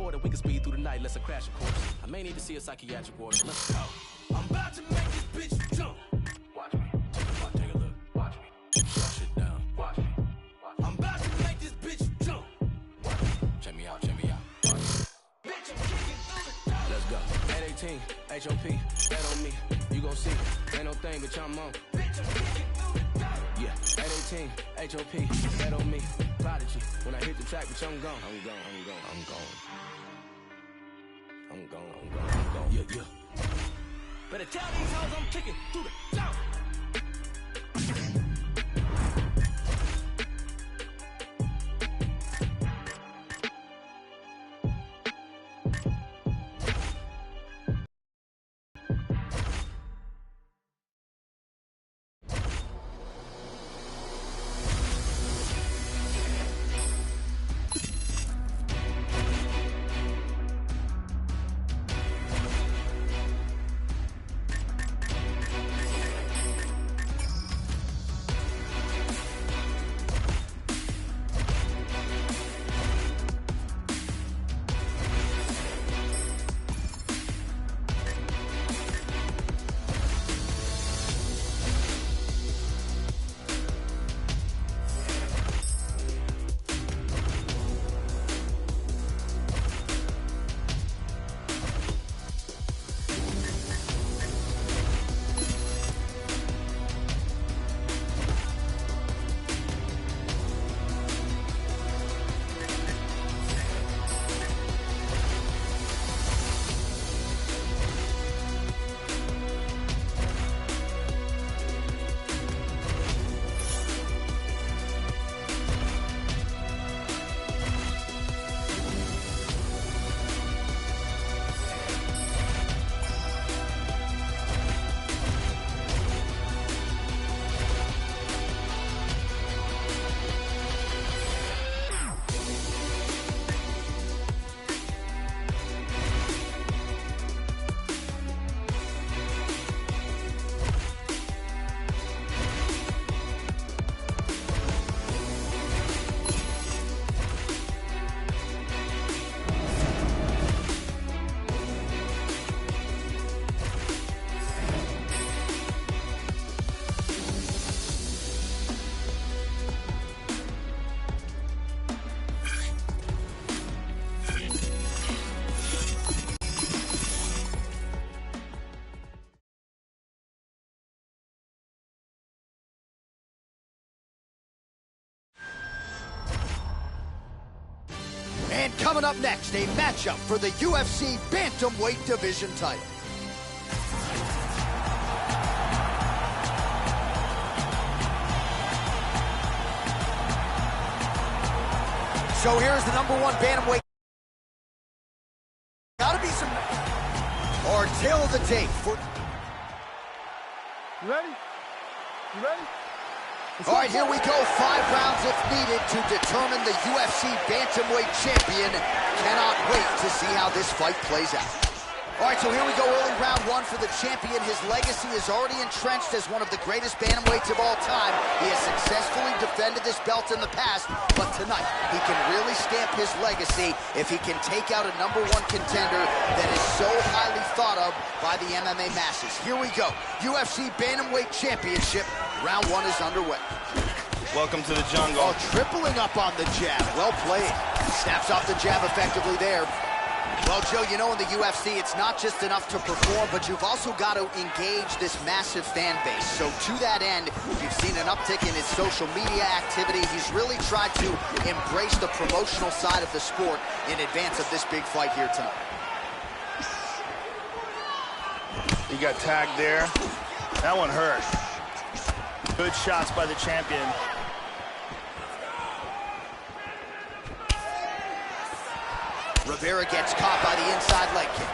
quarter, we can speed through the night, let's crash a course. I may need to see a psychiatric ward. Let's go. I'm about to make this bitch jump. Watch me. Take a look. Watch me. Shut shit down. Watch me. I'm about to make this bitch jump. Watch me. Check me out. Watch me. Bitch, I'm kicking through the door. Let's go. 818, HOP, bet on me. You gon' see. Ain't no thing, but I'm on. Bitch, I'm kicking through the door. Yeah, 818, HOP, bet on me. Prodigy, when I hit the track, bitch, I'm gone. I'm gone. Yeah. Better tell these hoes I'm kicking through the door. And coming up next, a matchup for the UFC Bantamweight Division title. So here's the #1 Bantamweight. Gotta be some... Our tail of the tape for... You ready? All right, here we go. 5 rounds if needed to determine the UFC Bantamweight champion. Cannot wait to see how this fight plays out. All right, so here we go. Early round 1 for the champion. His legacy is already entrenched as one of the greatest bantamweights of all time. He has successfully defended this belt in the past, but tonight he can really stamp his legacy if he can take out a #1 contender that is so highly thought of by the MMA masses. Here we go. UFC Bantamweight Championship. Round 1 is underway. Welcome to the jungle. Oh, tripling up on the jab. Well played. Snaps off the jab effectively there. Well, Joe, you know in the UFC, it's not just enough to perform, but you've also got to engage this massive fan base. So to that end, you've seen an uptick in his social media activity. He's really tried to embrace the promotional side of the sport in advance of this big fight here tonight. He got tagged there. That one hurt. Good shots by the champion. Rivera gets caught by the inside leg kick.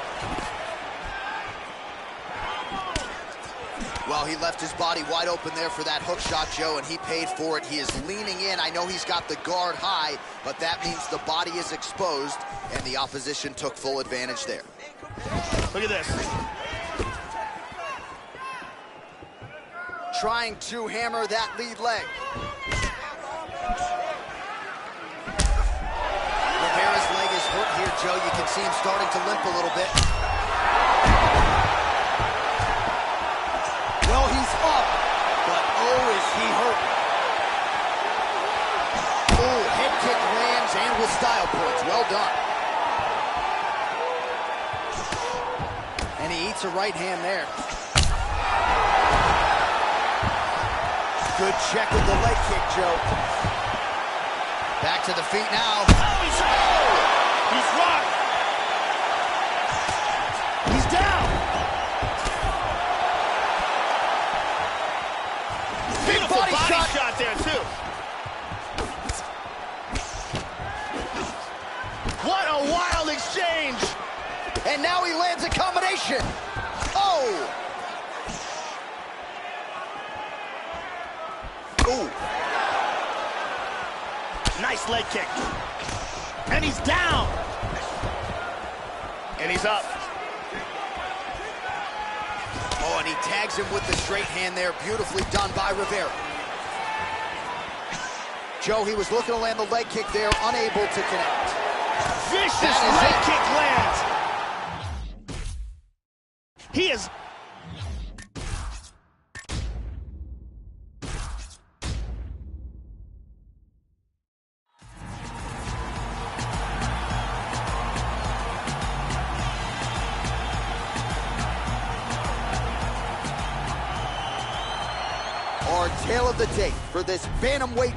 Well, he left his body wide open there for that hook shot, Joe, and he paid for it. He is leaning in. I know he's got the guard high, but that means the body is exposed, and the opposition took full advantage there. Look at this. Trying to hammer that lead leg. Rivera's leg is hurt here, Joe. You can can see him starting to limp a little bit. Well, he's up, but oh, is he hurt. Oh, head kick lands and with style points. Well done. And he eats a right hand there. Good check with the leg kick, Joe. Back to the feet now. Oh, he's rocked. He's down. Beautiful body shot there, too. What a wild exchange. And now he lands a combination. Oh! Ooh. Nice leg kick. And he's down. And he's up. Oh, and he tags him with the straight hand there. Beautifully done by Rivera. Joe, he was looking to land the leg kick there, unable to connect. Vicious leg kick lands. He is... Our tale of the tape for this bantamweight.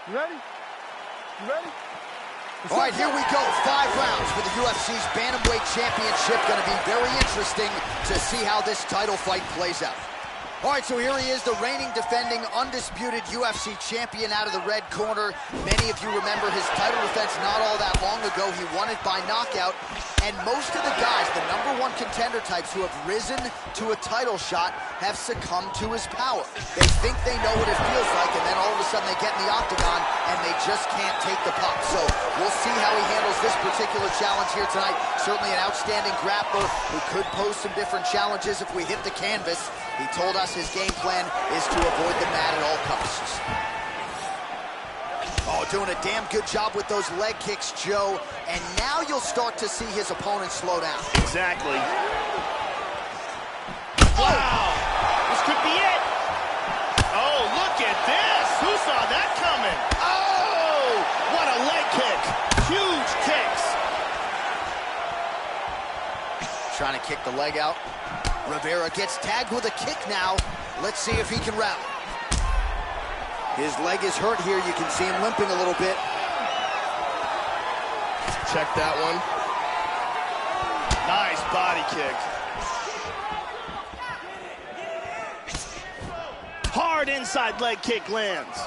You ready? You ready? All right, here we go. 5 rounds for the UFC's Bantamweight Championship. Going to be very interesting to see how this title fight plays out. All right, so here he is, the reigning, defending, undisputed UFC champion out of the red corner. Many of you remember his title defense not all that long ago. He won it by knockout. And most of the guys, the #1 contender types who have risen to a title shot, have succumbed to his power. They think they know what it feels like, and then all of a sudden they get in the octagon, and they just can't take the pop. So we'll see how he handles this particular challenge here tonight. Certainly an outstanding grappler who could pose some different challenges if we hit the canvas. He told us his game plan is to avoid the mat at all costs. Oh, doing a damn good job with those leg kicks, Joe. And now you'll start to see his opponent slow down. Exactly. Wow! This could be it! Oh, look at this! Who saw that coming? Oh! What a leg kick! Huge kicks! Trying to kick the leg out. Rivera gets tagged with a kick now. Let's see if he can rally. His leg is hurt here. You can see him limping a little bit. Check that one. Nice body kick. Hard inside leg kick lands.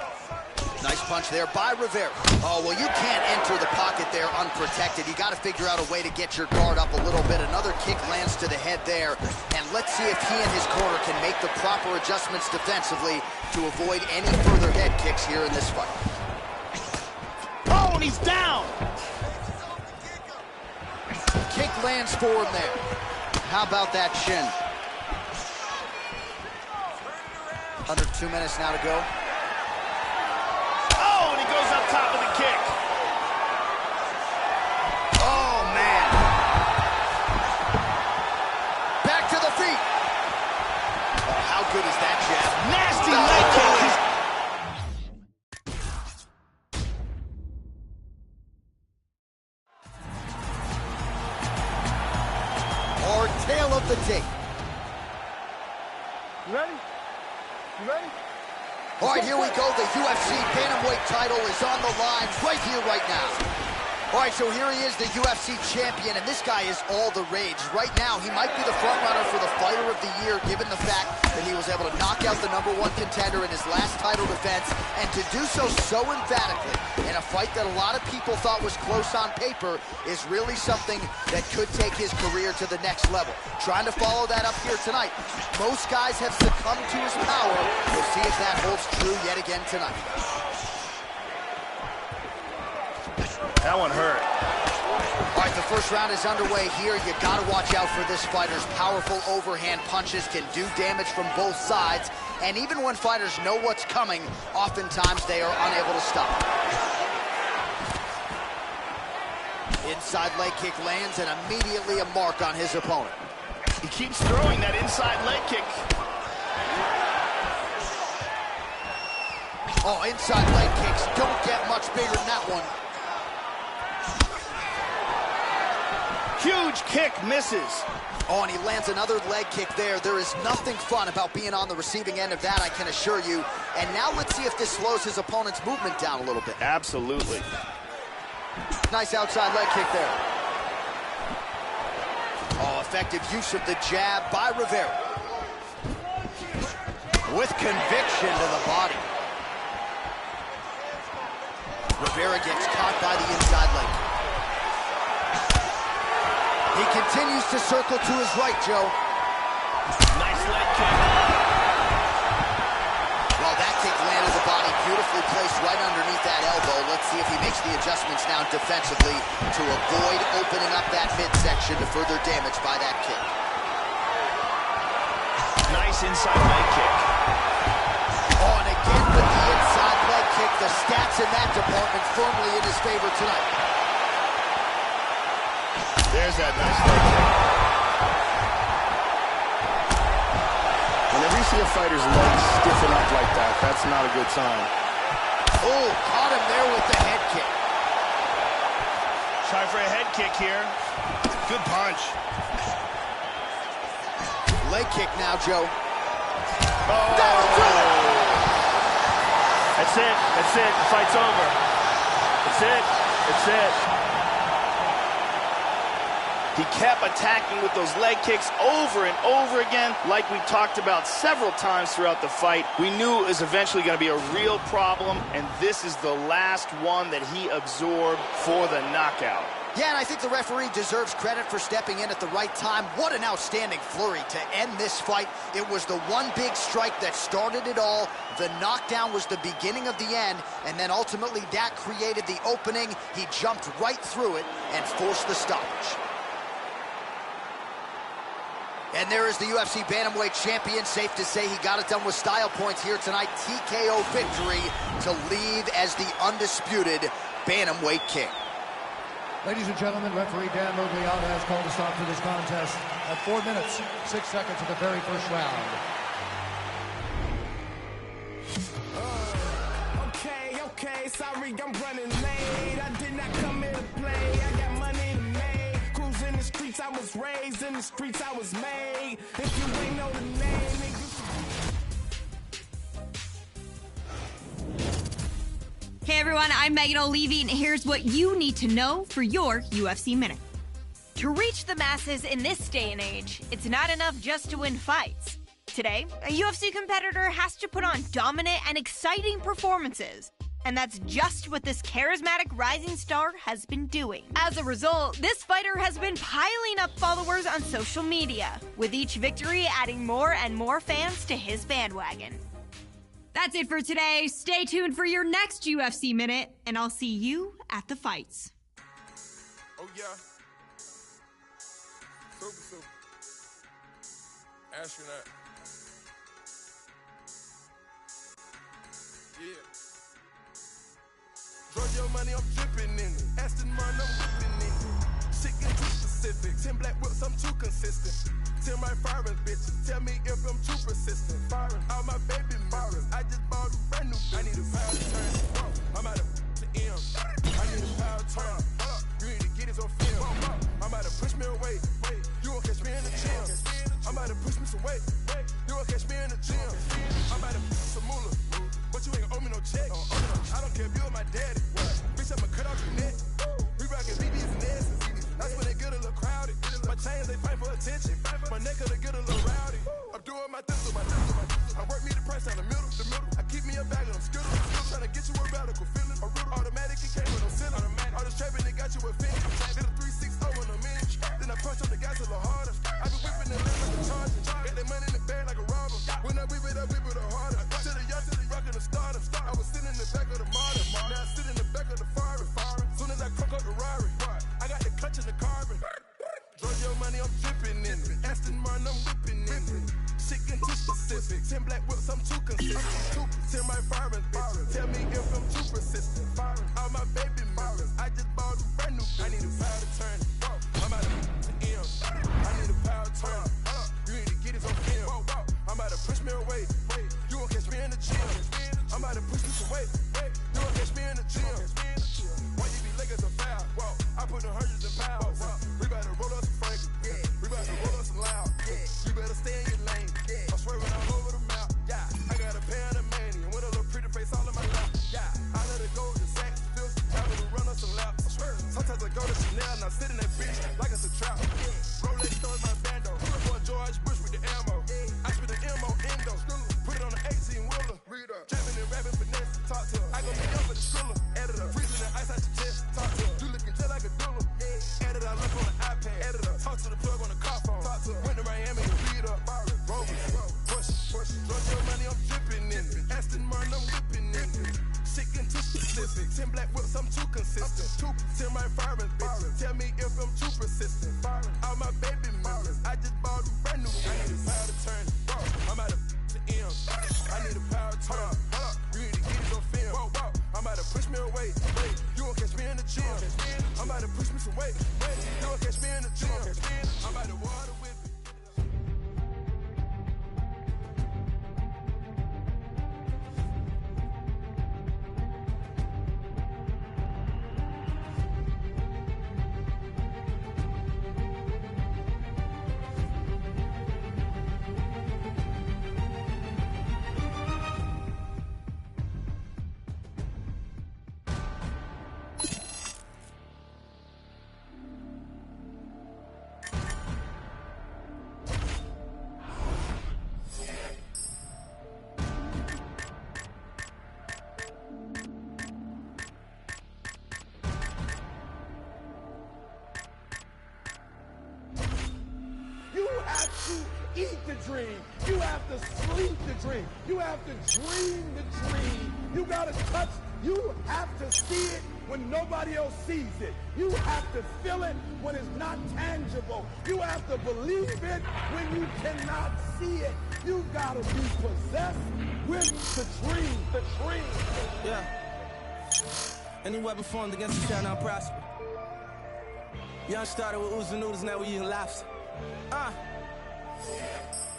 Nice punch there by Rivera. Oh, well, you can't enter the pocket there unprotected. You got to figure out a way to get your guard up a little bit. Another kick lands to the head there. And let's see if he and his corner can make the proper adjustments defensively to avoid any further head kicks here in this fight. Oh, and he's down. Kick lands for him there. How about that shin? Under 2 minutes now to go. Oh, and he goes up top of the kick. Oh, man. Back to the feet. Oh, how good is that jab? Nasty leg kick. Our tale of the tape. You ready? You ready? All right, here we go. The UFC Bantamweight title is on the line right here, right now. All right, so here he is, the UFC champion, and this guy is all the rage. Right now, he might be the front runner for the Fighter of the Year, given the fact that he was able to knock out the #1 contender in his last title defense, and to do so emphatically in a fight that a lot of people thought was close on paper is really something that could take his career to the next level. Trying to follow that up here tonight. Most guys have succumbed to his power. We'll see if that holds true yet again tonight. That one hurt. All right, the first round is underway here. You got to watch out for this fighter's powerful overhand punches can do damage from both sides. And even when fighters know what's coming, oftentimes they are unable to stop. Inside leg kick lands and immediately a mark on his opponent. He keeps throwing that inside leg kick. Oh, inside leg kicks don't get much bigger than that one. Huge kick misses. Oh, and he lands another leg kick there. There is nothing fun about being on the receiving end of that, I can assure you. And now let's see if this slows his opponent's movement down a little bit. Absolutely. Nice outside leg kick there. Oh, effective use of the jab by Rivera. With conviction to the body. Rivera gets caught by the inside leg kick. He continues to circle to his right, Joe. Nice leg kick. Well, that kick landed the body beautifully placed right underneath that elbow. Let's see if he makes the adjustments now defensively to avoid opening up that midsection to further damage by that kick. Nice inside leg kick. Oh, and again with the inside leg kick, the stats in that department firmly in his favor tonight. There's that nice leg kick. Whenever you see a fighter's legs stiffen up like that, that's not a good sign. Oh, caught him there with the head kick. Try for a head kick here. Good punch. Leg kick now, Joe. Oh. That'll do it! That's it. That's it. The fight's over. That's it. That's it. He kept attacking with those leg kicks over and over again, like we talked about several times throughout the fight. We knew it was eventually going to be a real problem, and this is the last one that he absorbed for the knockout. Yeah, and I think the referee deserves credit for stepping in at the right time. What an outstanding flurry to end this fight. It was the one big strike that started it all. The knockdown was the beginning of the end, and then ultimately that created the opening. He jumped right through it and forced the stoppage. And there is the UFC Bantamweight champion. Safe to say he got it done with style points here tonight. TKO victory to leave as the undisputed Bantamweight king. Ladies and gentlemen, referee Dan Mogliata has called a stop to this contest at 4 minutes, 6 seconds of the very first round. Okay, sorry, I'm running late. I did not come here to play. I got money to make. Cruise in the streets, I was raised in the streets, I was made. If you ain't know the name, nigga. Hey everyone, I'm Megan O'Leary, and here's what you need to know for your UFC Minute. To reach the masses in this day and age, it's not enough just to win fights. Today, a UFC competitor has to put on dominant and exciting performances. And that's just what this charismatic rising star has been doing. As a result, this fighter has been piling up followers on social media, with each victory adding more and more fans to his bandwagon. That's it for today. Stay tuned for your next UFC Minute, and I'll see you at the fights. Oh, yeah. Super. Astronaut. Yeah. Drug your money, I'm dripping in it. Aston Martin, I'm whipping in it. Shit get too specific. 10 black whips, I'm too consistent. 10 right firing bitches. Tell me if I'm too persistent. Firing all my baby mirrors. I just bought a brand new bitch. I need a power turn. I'm out of the M. I need a power turn. You need to get it on film. I'm about to push me away. You won't catch me in the gym. I'm about to push me some weight. You won't catch me in the gym. I'm about to some moolah. But you ain't owe me no check. I don't care if you or my daddy. Bitch, I'ma cut off your neck. We rockin' BBs and S's. That's when they get a little crowded. My chains, they fight for attention. My neck, they get a little rowdy. I'm doing my thing, I work me the price down the middle. I keep me a bag of them skittles. Trying to get you a radical feeling. A real automatic, it came with no ceiling. All this trapping, they got you a fit. Did a 3-6-0 in a minute. Then I punch on the gas a little harder. I be whipping the left like a charger. Got that money in the bag like a robber. When I whip it harder. To the yacht, to the rockin' the starter. I was sitting in the back of the model. Now I sit in the back of the Ferrari. Soon as I crank up the Rari, I got the clutch in the carbon. Drug your money, I'm dripping in it. Aston Martin, I'm whipping Chanel, now sit in that bitch like it's a trap. Rolex stones my bando. Boy George Bush with the ammo. I spit the MO endo. Put it on the 18-wheeler. Trapping and rapping finesse. Talk to her. I go be young for the thriller. Editor. Freezing the ice out your chest. Talk to her. You looking just like a doula. Editor. I left on the iPad. Editor. Talk to the plug on the car phone. Talk to her. Went to Miami to beat up. Push. Run your money, I'm dripping in it. Aston Martin, I'm whipping in it. Chicken too specific. 10 black whips, I'm too consistent. 10 my firing bitches. Tell me if I'm too persistent. All my baby members. I just bought a brand new. I need a power to turn. I'm out of the M. I need a power to turn. You need to get it on film. I'm about to push me away. You won't catch me in the gym. I'm about to push me some weight. You won't catch me in the gym. I'm about to water with it. Eat the dream. You have to sleep the dream. You have to dream the dream. You gotta touch. You have to see it when nobody else sees it. You have to feel it when it's not tangible. You have to believe it when you cannot see it. You gotta be possessed with the dream. The dream. Yeah. Any weapon formed against us shall not prosper. Young started with oozing noodles, now we eating lobster.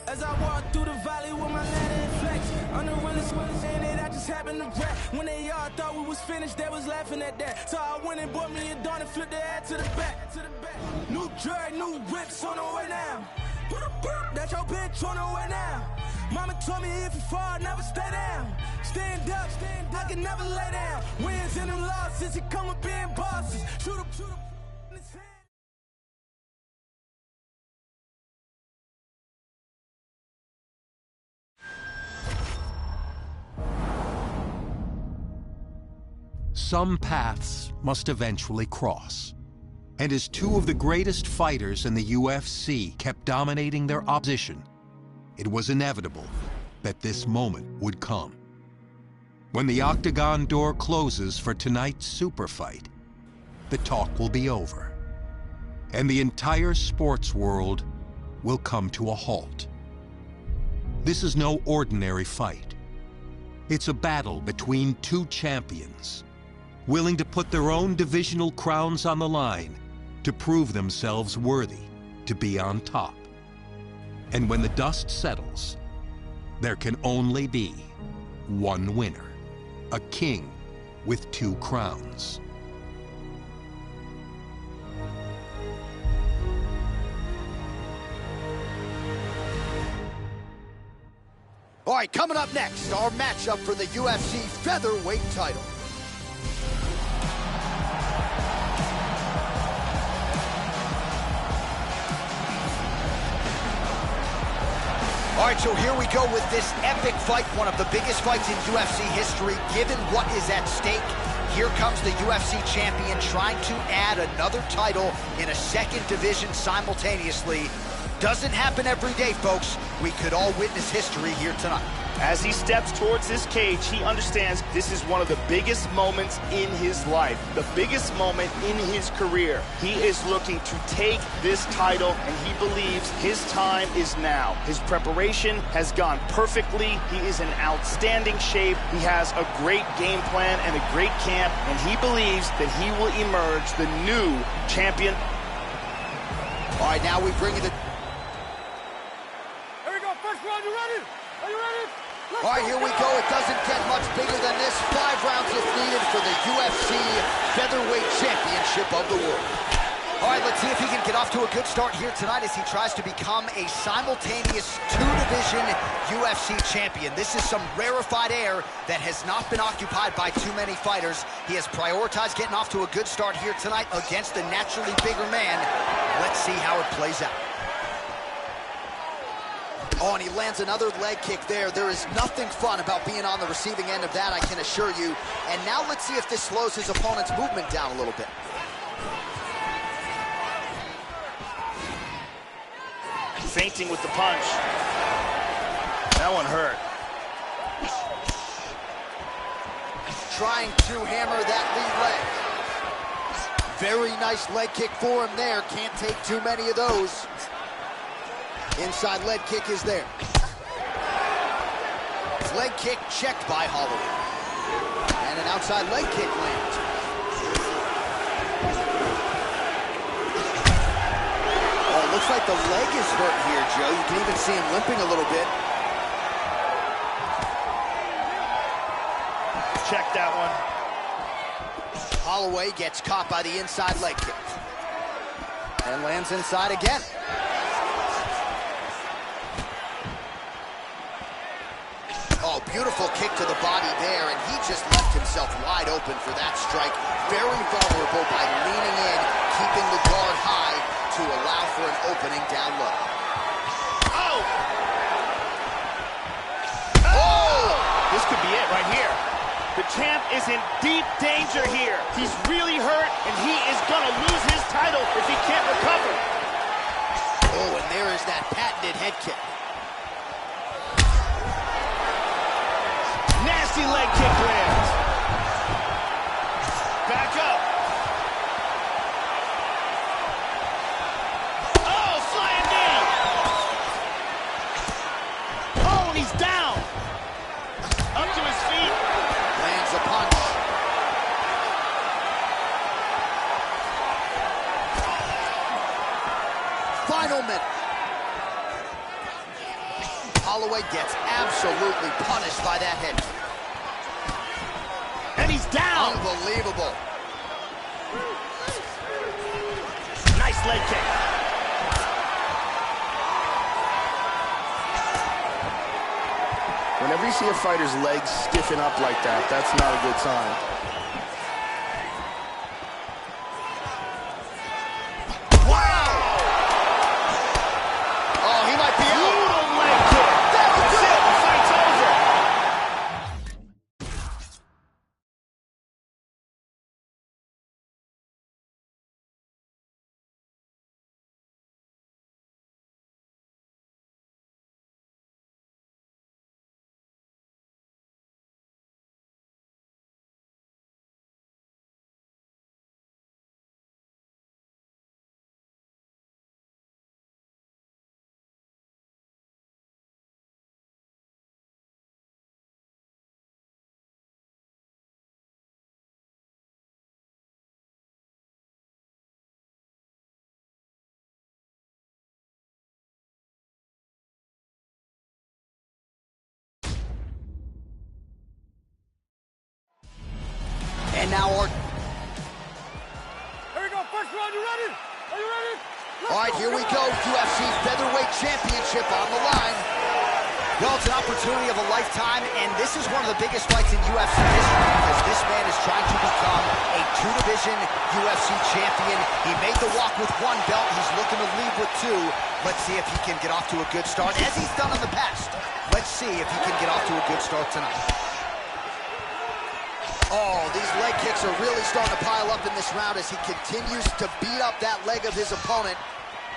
As I walk through the valley with my ladder and flex, on the realest one saying it, I just happened to rap. When they all thought we was finished, they was laughing at that. So I went and bought me a dawn and flipped the head to the back. New drag, new whips on the way now. That's your bitch on the way now. Mama told me if you fall, never stay down. Stand up, I can never lay down. Wins and them losses, it come with being bosses. Shoot up. Some paths must eventually cross. And as two of the greatest fighters in the UFC kept dominating their opposition, it was inevitable that this moment would come. When the octagon door closes for tonight's super fight, the talk will be over. And the entire sports world will come to a halt. This is no ordinary fight. It's a battle between two champions, willing to put their own divisional crowns on the line to prove themselves worthy to be on top. And when the dust settles, there can only be one winner, a king with two crowns. All right, coming up next, our matchup for the UFC featherweight title. All right, so here we go with this epic fight, one of the biggest fights in UFC history, given what is at stake. Here comes the UFC champion trying to add another title in a second division simultaneously. Doesn't happen every day, folks. We could all witness history here tonight. As he steps towards this cage, he understands this is one of the biggest moments in his life, the biggest moment in his career. He is looking to take this title, and he believes his time is now. His preparation has gone perfectly. He is in outstanding shape. He has a great game plan and a great camp, and he believes that he will emerge the new champion. All right, now we bring you the... Here we go, first round, you ready? Are you ready? All right, here we go. It doesn't get much bigger than this. 5 rounds if needed for the UFC featherweight championship of the world. All right, let's see if he can get off to a good start here tonight as he tries to become a simultaneous two-division UFC champion. This is some rarefied air that has not been occupied by too many fighters. He has prioritized getting off to a good start here tonight against a naturally bigger man. Let's see how it plays out. Oh, and he lands another leg kick there. There is nothing fun about being on the receiving end of that, I can assure you. And now let's see if this slows his opponent's movement down a little bit. Feinting with the punch. That one hurt. Trying to hammer that lead leg. Very nice leg kick for him there. Can't take too many of those. Inside leg kick is there. Leg kick checked by Holloway. And an outside leg kick lands. Oh, it looks like the leg is hurt here, Joe. You can even see him limping a little bit. Check that one. Holloway gets caught by the inside leg kick. And lands inside again. Oh, beautiful kick to the body there, and he just left himself wide open for that strike. Very vulnerable by leaning in, keeping the guard high to allow for an opening down low. Oh! Oh! This could be it right here. The champ is in deep danger here. He's really hurt, and he is gonna lose his title if he can't recover. Oh, and there is that patented head kick. Nasty leg kick lands. Back up. Oh, flying knee. Oh, and he's down. Up to his feet. Lands a punch. Final minute. Holloway gets absolutely punished by that head. And he's down. Unbelievable. Nice leg kick. Whenever you see a fighter's legs stiffen up like that, that's not a good sign. And now our... Here we go, first round, you ready? Are you ready? All right, here we go. UFC Featherweight Championship on the line. Well, it's an opportunity of a lifetime, and this is one of the biggest fights in UFC history because this man is trying to become a two-division UFC champion. He made the walk with one belt. He's looking to leave with two. Let's see if he can get off to a good start, as he's done in the past. Let's see if he can get off to a good start tonight. Oh, these leg kicks are really starting to pile up in this round as he continues to beat up that leg of his opponent.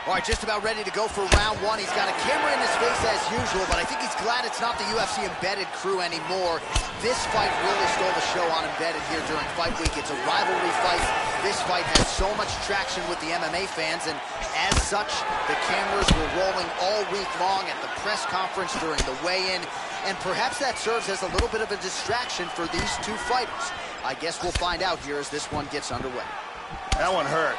All right, just about ready to go for round one. He's got a camera in his face as usual, but I think he's glad it's not the UFC Embedded crew anymore. This fight really stole the show on Embedded here during fight week. It's a rivalry fight. This fight has so much traction with the MMA fans, and as such, the cameras were rolling all week long at the press conference during the weigh-in, and perhaps that serves as a little bit of a distraction for these two fighters. I guess we'll find out here as this one gets underway. That one hurt.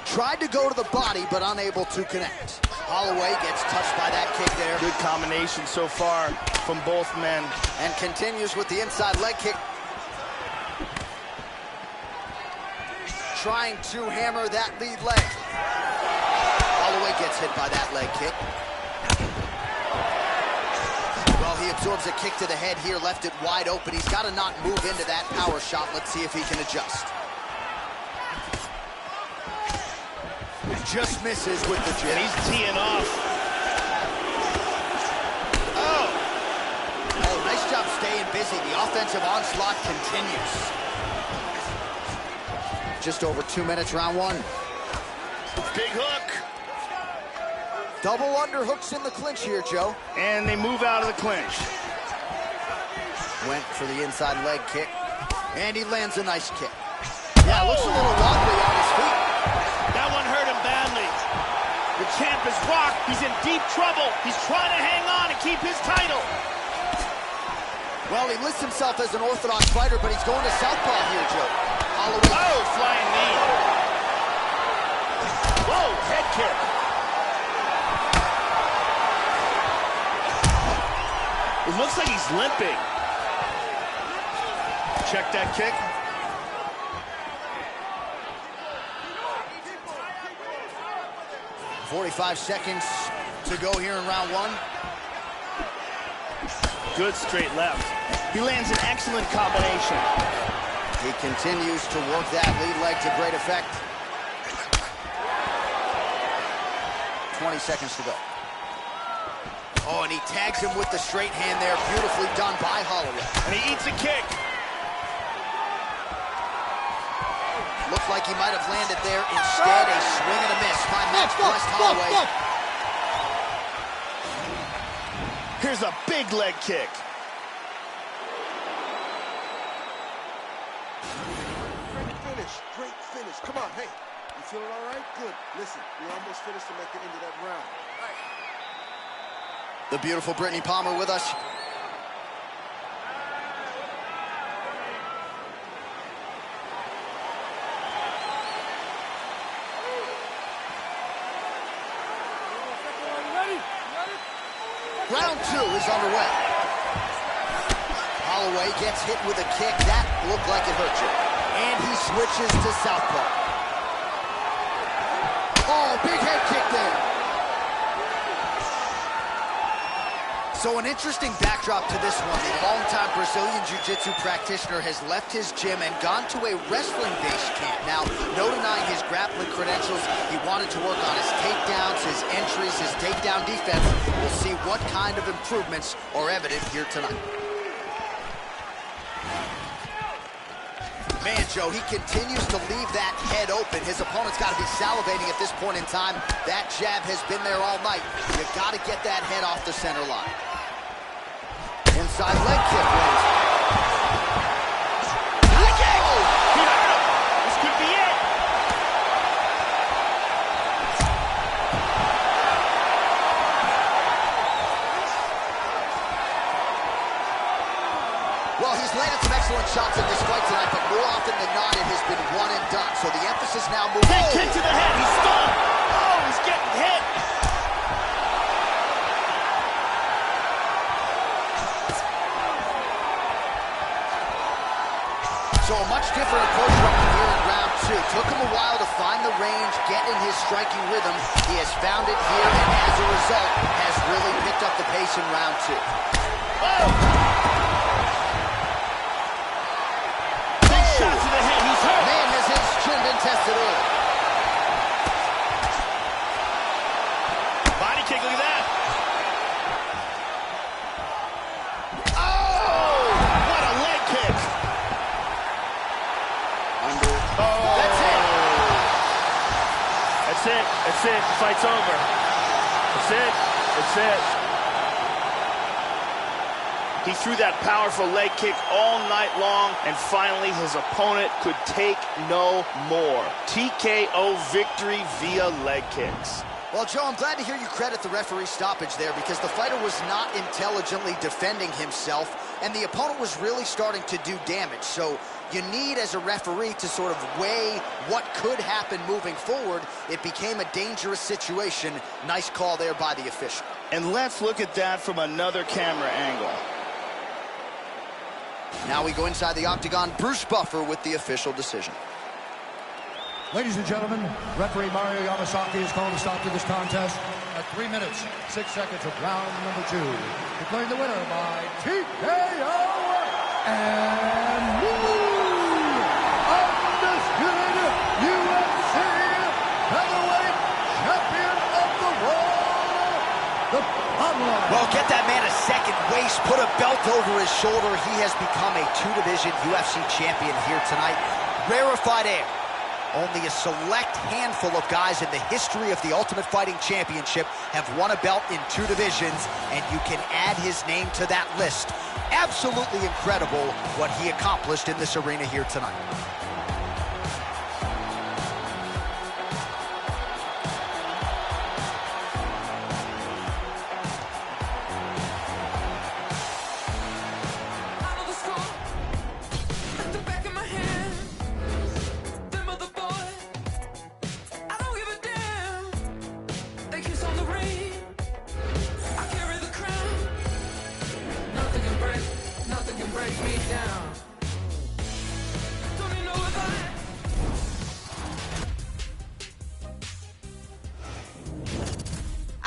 Tried to go to the body, but unable to connect. Holloway gets touched by that kick there. Good combination so far from both men. And continues with the inside leg kick. trying to hammer that lead leg. Holloway gets hit by that leg kick. Well, he absorbs a kick to the head here, left it wide open. He's got to not move into that power shot. Let's see if he can adjust. Just misses with the jab. He's teeing off. Oh, nice job staying busy. The offensive onslaught continues. Just over 2 minutes, round one. Big hook. Double underhooks in the clinch here, Joe. And they move out of the clinch. Went for the inside leg kick. And he lands a nice kick. Yeah, looks a little wobbly on his feet. That one hurt him badly. The champ is rocked. He's in deep trouble. He's trying to hang on and keep his title. Well, he lists himself as an orthodox fighter, but he's going to southpaw here, Joe. Holloway. Oh, flying knee. Whoa, head kick. It looks like he's limping. Check that kick. .45 seconds to go here in round one. Good straight left. He lands an excellent combination. He continues to work that lead leg to great effect. 20 seconds to go. Oh, and he tags him with the straight hand there. Beautifully done by Holloway. And he eats a kick. Looked like he might have landed there. Instead, a swing and a miss by Max Blessed Holloway. Here's a big leg kick. Great finish. Come on, hey. You feeling all right? Good. Listen, we almost finished to make it into that round. The beautiful Brittany Palmer with us. Round two is underway. Holloway gets hit with a kick. That looked like it hurt you. And he switches to southpaw. Oh, big head kick there. So an interesting backdrop to this one. The longtime Brazilian Jiu-Jitsu practitioner has left his gym and gone to a wrestling-based camp. Now, no denying his grappling credentials, he wanted to work on his takedowns, his entries, his takedown defense. We'll see what kind of improvements are evident here tonight. Man, Joe, he continues to leave that head open. His opponent's got to be salivating at this point in time. That jab has been there all night. You got to get that head off the center line. Inside leg kick wins. High kick! He hurt him. This could be it. Well, he's landed some excellent shots in this fight tonight, but more often than not, it has been one and done. So the emphasis now moves. Big kick to the head. He's stunned. Oh, he's getting hit. So a much different approach from him here in round two. Took him a while to find the range, get in his striking rhythm. He has found it here, and as a result, has really picked up the pace in round two. Oh! Shot to the head, he's hurt. Man, has his chin been tested early. Body kick, look at that. Oh! What a leg kick. Under. Oh! That's it. That's it. That's it. The fight's over. That's it. That's it. He threw that powerful leg kick all night long, and finally his opponent could take no more. TKO victory via leg kicks. Well, Joe, I'm glad to hear you credit the referee's stoppage there, because the fighter was not intelligently defending himself, and the opponent was really starting to do damage. So you need, as a referee, to sort of weigh what could happen moving forward. It became a dangerous situation. Nice call there by the official. And let's look at that from another camera angle. Now we go inside the octagon. Bruce Buffer with the official decision. Ladies and gentlemen, referee Mario Yamasaki has called a stop to this contest at 3 minutes, 6 seconds of round number 2. Declaring the winner by TKO and undisputed UFC heavyweight champion of the world, the Pablo. Well, get that man a second waist, put a belt over his shoulder. He has become a 2-division UFC champion here tonight. Rarefied air. Only a select handful of guys in the history of the Ultimate Fighting Championship have won a belt in 2 divisions, and you can add his name to that list. Absolutely incredible what he accomplished in this arena here tonight.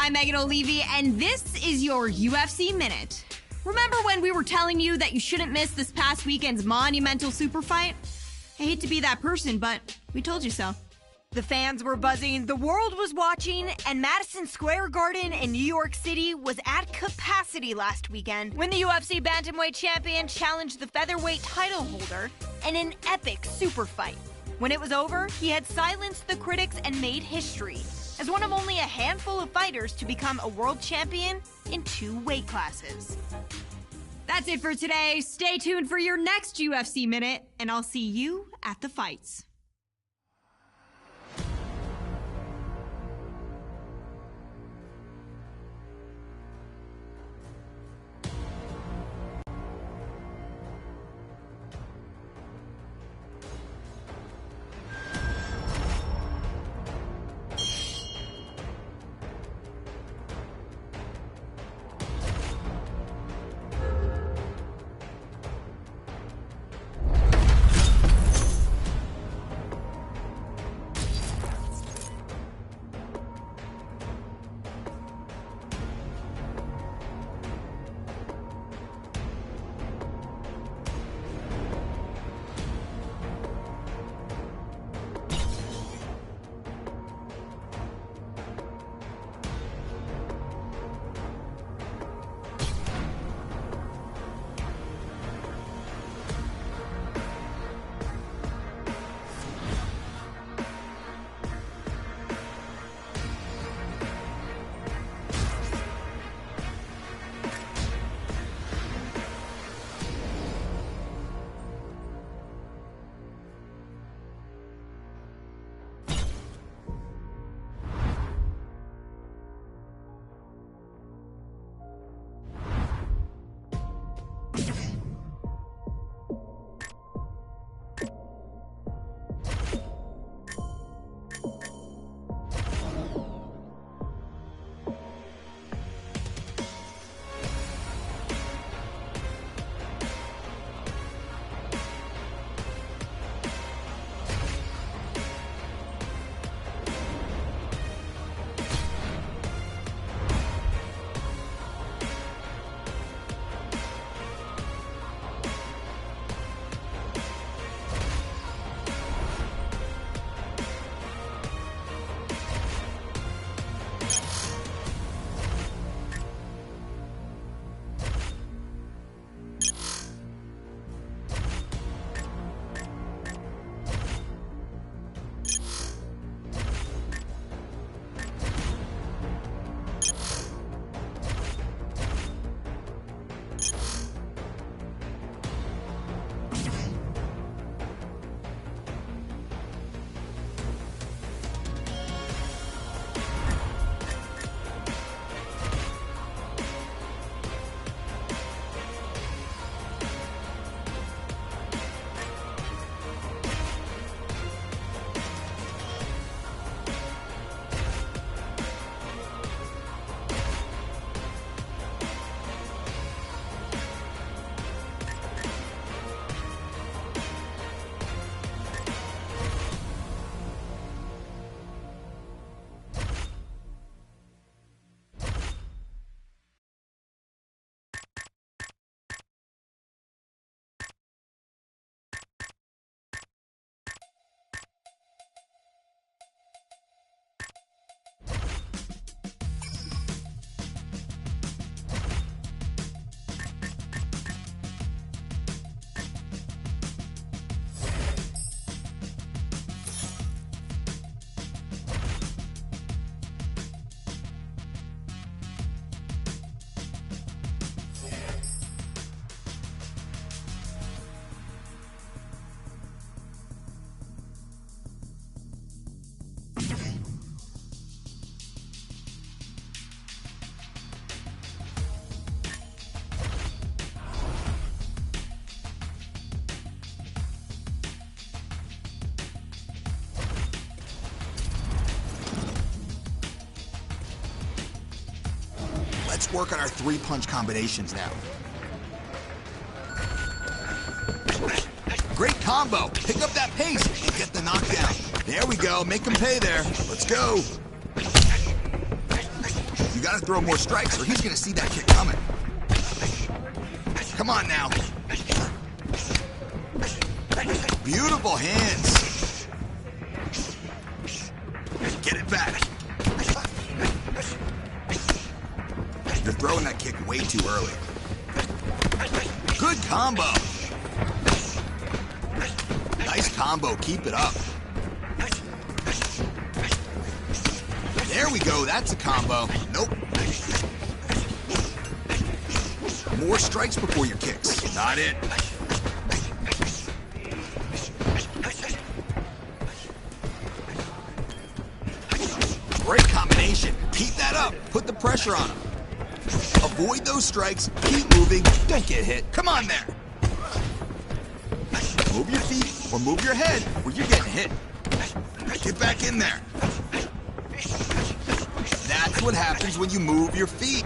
I'm Megan O'Leary, and this is your UFC Minute. Remember when we were telling you that you shouldn't miss this past weekend's monumental super fight? I hate to be that person, but we told you so. The fans were buzzing, the world was watching, and Madison Square Garden in New York City was at capacity last weekend when the UFC Bantamweight champion challenged the featherweight title holder in an epic super fight. When it was over, he had silenced the critics and made history as one of only a handful of fighters to become a world champion in 2 weight classes. That's it for today. Stay tuned for your next UFC Minute, and I'll see you at the fights. Let's work on our 3-punch combinations now. Great combo. Pick up that pace and get the knockdown. There we go. Make him pay there. Let's go. You gotta throw more strikes or he's gonna see that kick coming. Come on now. Beautiful hands. Get it back. You're throwing that kick way too early. Good combo. Nice combo. Keep it up. There we go. That's a combo. Nope. More strikes before your kicks. Not it. Great combination. Keep that up. Put the pressure on him. Avoid those strikes. Keep moving. Don't get hit. Come on there. Move your feet or move your head or you're getting hit. Get back in there. That's what happens when you move your feet.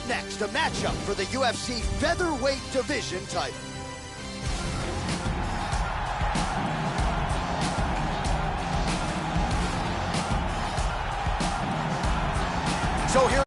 Up next, a matchup for the UFC featherweight division title. So here